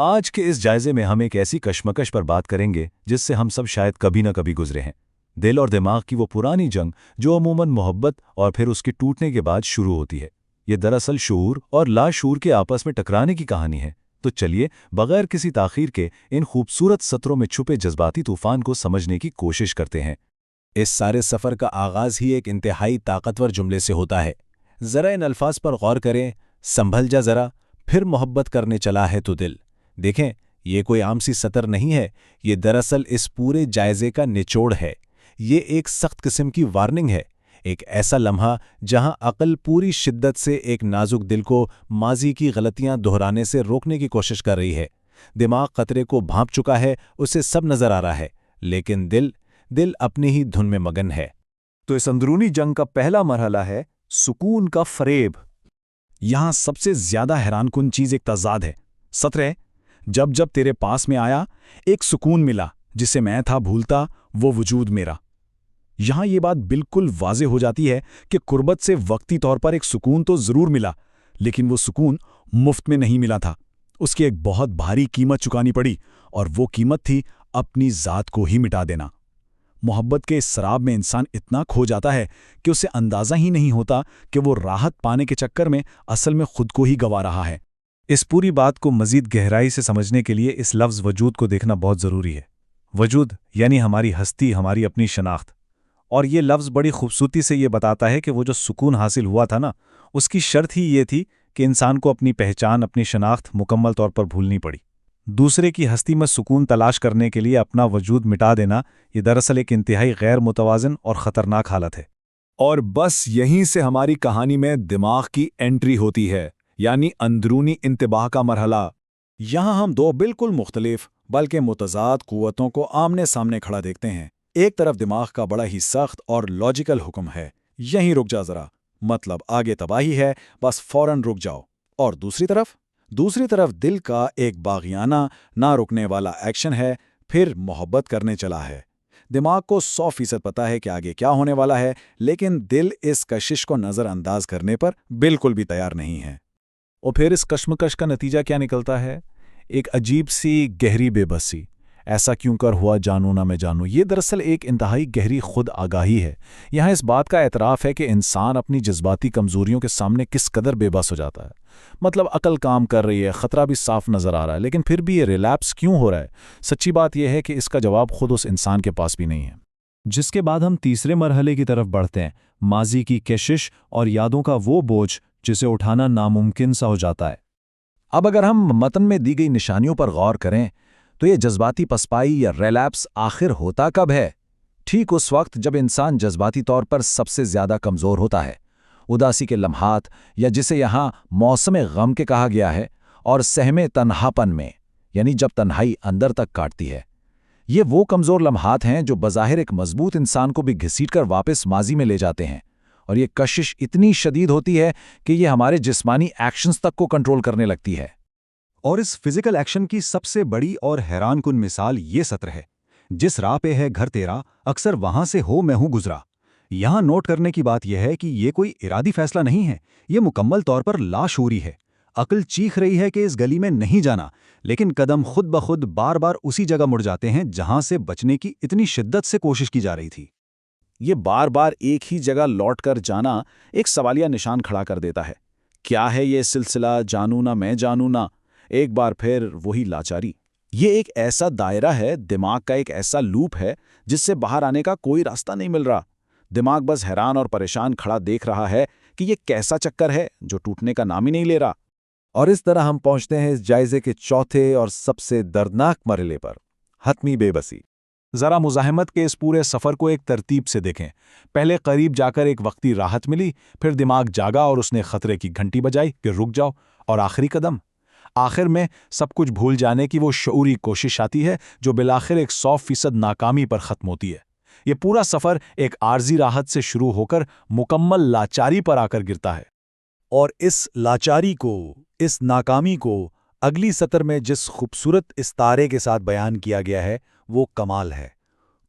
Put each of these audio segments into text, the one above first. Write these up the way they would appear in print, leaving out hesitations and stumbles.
آج کے اس جائزے میں ہم ایک ایسی کشمکش پر بات کریں گے جس سے ہم سب شاید کبھی نہ کبھی گزرے ہیں، دل اور دماغ کی وہ پرانی جنگ جو عموماً محبت اور پھر اس کے ٹوٹنے کے بعد شروع ہوتی ہے۔ یہ دراصل شعور اور لاشعور کے آپس میں ٹکرانے کی کہانی ہے۔ تو چلیے بغیر کسی تاخیر کے ان خوبصورت سطروں میں چھپے جذباتی طوفان کو سمجھنے کی کوشش کرتے ہیں۔ اس سارے سفر کا آغاز ہی ایک انتہائی طاقتور جملے سے ہوتا ہے۔ ذرا ان الفاظ پر غور کریں، سنبھل جا ذرا، پھر محبت کرنے چلا ہے تو دل۔ دیکھیں، یہ کوئی عام سی سطر نہیں ہے، یہ دراصل اس پورے جائزے کا نچوڑ ہے۔ یہ ایک سخت قسم کی وارننگ ہے، ایک ایسا لمحہ جہاں عقل پوری شدت سے ایک نازک دل کو ماضی کی غلطیاں دہرانے سے روکنے کی کوشش کر رہی ہے۔ دماغ خطرے کو بھانپ چکا ہے، اسے سب نظر آ رہا ہے، لیکن دل اپنی ہی دھن میں مگن ہے۔ تو اس اندرونی جنگ کا پہلا مرحلہ ہے سکون کا فریب۔ یہاں سب سے زیادہ حیران کن چیز ایک تضاد ہے۔ سطر جب تیرے پاس میں آیا ایک سکون ملا جسے میں تھا بھولتا وہ وجود میرا۔ یہاں یہ بات بالکل واضح ہو جاتی ہے کہ قربت سے وقتی طور پر ایک سکون تو ضرور ملا، لیکن وہ سکون مفت میں نہیں ملا تھا۔ اس کی ایک بہت بھاری قیمت چکانی پڑی، اور وہ قیمت تھی اپنی ذات کو ہی مٹا دینا۔ محبت کے اس سراب میں انسان اتنا کھو جاتا ہے کہ اسے اندازہ ہی نہیں ہوتا کہ وہ راحت پانے کے چکر میں اصل میں خود کو ہی گوا رہا ہے۔ اس پوری بات کو مزید گہرائی سے سمجھنے کے لیے اس لفظ وجود کو دیکھنا بہت ضروری ہے۔ وجود یعنی ہماری ہستی، ہماری اپنی شناخت۔ اور یہ لفظ بڑی خوبصورتی سے یہ بتاتا ہے کہ وہ جو سکون حاصل ہوا تھا نا، اس کی شرط ہی یہ تھی کہ انسان کو اپنی پہچان، اپنی شناخت مکمل طور پر بھولنی پڑی۔ دوسرے کی ہستی میں سکون تلاش کرنے کے لیے اپنا وجود مٹا دینا، یہ دراصل ایک انتہائی غیر متوازن اور خطرناک حالت ہے۔ اور بس یہیں سے ہماری کہانی میں دماغ کی انٹری ہوتی ہے، یعنی اندرونی انتباہ کا مرحلہ۔ یہاں ہم دو بالکل مختلف بلکہ متضاد قوتوں کو آمنے سامنے کھڑا دیکھتے ہیں۔ ایک طرف دماغ کا بڑا ہی سخت اور لاجیکل حکم ہے، یہیں رک جا ذرا، مطلب آگے تباہی ہے، بس فوراً رک جاؤ۔ اور دوسری طرف دل کا ایک باغیانہ نہ رکنے والا ایکشن ہے، پھر محبت کرنے چلا ہے۔ دماغ کو 100% پتا ہے کہ آگے کیا ہونے والا ہے، لیکن دل اس کشش کو نظر انداز کرنے پر بالکل بھی تیار نہیں ہے۔ اور پھر اس کشمکش کا نتیجہ کیا نکلتا ہے؟ ایک عجیب سی گہری بے بسی۔ ایسا کیوں کر ہوا جانوں نہ میں جانوں، یہ دراصل ایک انتہائی گہری خود آگاہی ہے۔ یہاں اس بات کا اعتراف ہے کہ انسان اپنی جذباتی کمزوریوں کے سامنے کس قدر بے بس ہو جاتا ہے۔ مطلب عقل کام کر رہی ہے، خطرہ بھی صاف نظر آ رہا ہے، لیکن پھر بھی یہ ریلیپس کیوں ہو رہا ہے؟ سچی بات یہ ہے کہ اس کا جواب خود اس انسان کے پاس بھی نہیں ہے۔ جس کے بعد ہم تیسرے مرحلے کی طرف بڑھتے ہیں، ماضی کی کشش اور یادوں کا وہ بوجھ جسے اٹھانا ناممکن سا ہو جاتا ہے۔ اب اگر ہم متن میں دی گئی نشانیوں پر غور کریں تو یہ جذباتی پسپائی یا ریلیپس آخر ہوتا کب ہے؟ ٹھیک اس وقت جب انسان جذباتی طور پر سب سے زیادہ کمزور ہوتا ہے، اداسی کے لمحات، یا جسے یہاں موسم غم کے کہا گیا ہے، اور سہمے تنہاپن میں، یعنی جب تنہائی اندر تک کاٹتی ہے۔ یہ وہ کمزور لمحات ہیں جو بظاہر ایک مضبوط انسان کو بھی گھسیٹ کر واپس ماضی میں لے جاتے ہیں، اور یہ کشش اتنی شدید ہوتی ہے کہ یہ ہمارے جسمانی ایکشنز تک کو کنٹرول کرنے لگتی ہے۔ اور اس فزیکل ایکشن کی سب سے بڑی اور حیران کن مثال یہ سطر ہے، جس راہ پہ ہے گھر تیرا، اکثر وہاں سے ہو میں ہوں گزرا۔ یہاں نوٹ کرنے کی بات یہ ہے کہ یہ کوئی ارادی فیصلہ نہیں ہے، یہ مکمل طور پر لاشعوری ہے۔ عقل چیخ رہی ہے کہ اس گلی میں نہیں جانا، لیکن قدم خود بخود بار بار اسی جگہ مڑ جاتے ہیں جہاں سے بچنے کی اتنی شدت سے کوشش کی جا رہی تھی۔ یہ بار بار ایک ہی جگہ لوٹ کر جانا ایک سوالیہ نشان کھڑا کر دیتا ہے۔ کیا ہے یہ سلسلہ جانوں نہ میں جانوں نہ؟ ایک بار پھر وہی لاچاری۔ یہ ایک ایسا دائرہ ہے، دماغ کا ایک ایسا لوپ ہے جس سے باہر آنے کا کوئی راستہ نہیں مل رہا۔ دماغ بس حیران اور پریشان کھڑا دیکھ رہا ہے کہ یہ کیسا چکر ہے جو ٹوٹنے کا نام ہی نہیں لے رہا۔ اور اس طرح ہم پہنچتے ہیں اس جائزے کے چوتھے اور سب سے دردناک مرحلے پر، حتمی بے بسی۔ ذرا مزاحمت کے اس پورے سفر کو ایک ترتیب سے دیکھیں۔ پہلے قریب جا کر ایک وقتی راحت ملی، پھر دماغ جاگا اور اس نے خطرے کی گھنٹی بجائی کہ رک جاؤ، اور آخری قدم، آخر میں سب کچھ بھول جانے کی وہ شعوری کوشش آتی ہے جو بالآخر ایک 100% ناکامی پر ختم ہوتی ہے۔ یہ پورا سفر ایک عارضی راحت سے شروع ہو کر مکمل لاچاری پر آ کر گرتا ہے۔ اور اس لاچاری کو، اس ناکامی کو اگلی سطر میں جس خوبصورت استعارے کے ساتھ بیان کیا گیا ہے وہ کمال ہے۔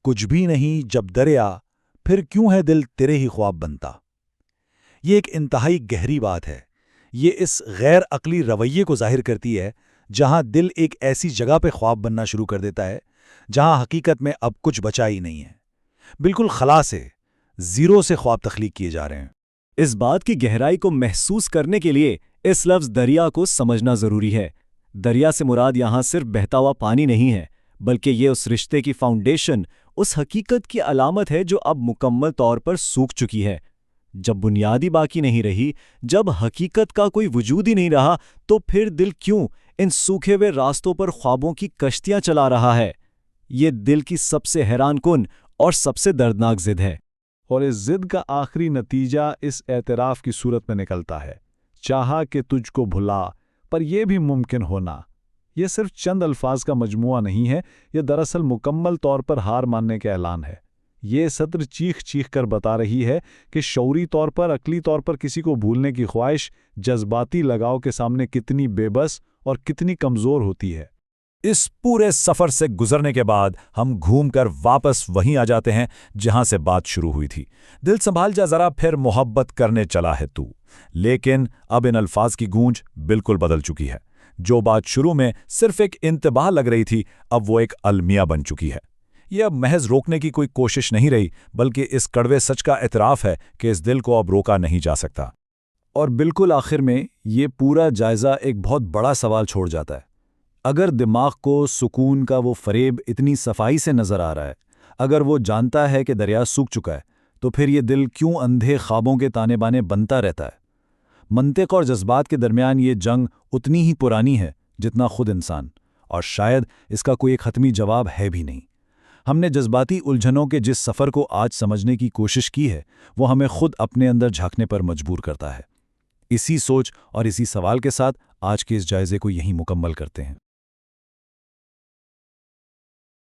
کچھ بھی نہیں جب دریا، پھر کیوں ہے دل تیرے ہی خواب بنتا۔ یہ ایک انتہائی گہری بات ہے۔ یہ اس غیر عقلی رویے کو ظاہر کرتی ہے جہاں دل ایک ایسی جگہ پہ خواب بننا شروع کر دیتا ہے جہاں حقیقت میں اب کچھ بچا ہی نہیں ہے، بالکل خلا سے، زیرو سے خواب تخلیق کیے جا رہے ہیں۔ اس بات کی گہرائی کو محسوس کرنے کے لیے اس لفظ دریا کو سمجھنا ضروری ہے۔ دریا سے مراد یہاں صرف بہتا ہوا پانی نہیں ہے، بلکہ یہ اس رشتے کی فاؤنڈیشن، اس حقیقت کی علامت ہے جو اب مکمل طور پر سوکھ چکی ہے۔ جب بنیادی باقی نہیں رہی، جب حقیقت کا کوئی وجود ہی نہیں رہا، تو پھر دل کیوں ان سوکھے ہوئے راستوں پر خوابوں کی کشتیاں چلا رہا ہے؟ یہ دل کی سب سے حیران کن اور سب سے دردناک ضد ہے۔ اور اس ضد کا آخری نتیجہ اس اعتراف کی صورت میں نکلتا ہے، چاہا کہ تجھ کو بھلا پر یہ بھی ممکن ہونا۔ یہ صرف چند الفاظ کا مجموعہ نہیں ہے، یہ دراصل مکمل طور پر ہار ماننے کا اعلان ہے۔ یہ سطر چیخ چیخ کر بتا رہی ہے کہ شعوری طور پر، عقلی طور پر کسی کو بھولنے کی خواہش جذباتی لگاؤ کے سامنے کتنی بے بس اور کتنی کمزور ہوتی ہے۔ اس پورے سفر سے گزرنے کے بعد ہم گھوم کر واپس وہیں آ جاتے ہیں جہاں سے بات شروع ہوئی تھی۔ دل سنبھال جا ذرا، پھر محبت کرنے چلا ہے تو۔ لیکن اب ان الفاظ کی گونج بالکل بدل چکی ہے۔ جو بات شروع میں صرف ایک انتباہ لگ رہی تھی، اب وہ ایک المیہ بن چکی ہے۔ یہ اب محض روکنے کی کوئی کوشش نہیں رہی، بلکہ اس کڑوے سچ کا اعتراف ہے کہ اس دل کو اب روکا نہیں جا سکتا۔ اور بالکل آخر میں یہ پورا جائزہ ایک بہت بڑا سوال چھوڑ جاتا ہے۔ اگر دماغ کو سکون کا وہ فریب اتنی صفائی سے نظر آ رہا ہے، اگر وہ جانتا ہے کہ دریا سوکھ چکا ہے، تو پھر یہ دل کیوں اندھے خوابوں کے تانے بانے بنتا رہتا ہے؟ منطق اور جذبات کے درمیان یہ جنگ اتنی ہی پرانی ہے جتنا خود انسان، اور شاید اس کا کوئی ایک حتمی جواب ہے بھی نہیں۔ ہم نے جذباتی الجھنوں کے جس سفر کو آج سمجھنے کی کوشش کی ہے، وہ ہمیں خود اپنے اندر جھانکنے پر مجبور کرتا ہے۔ اسی سوچ اور اسی سوال کے ساتھ آج کے اس جائزے کو یہیں مکمل کرتے ہیں۔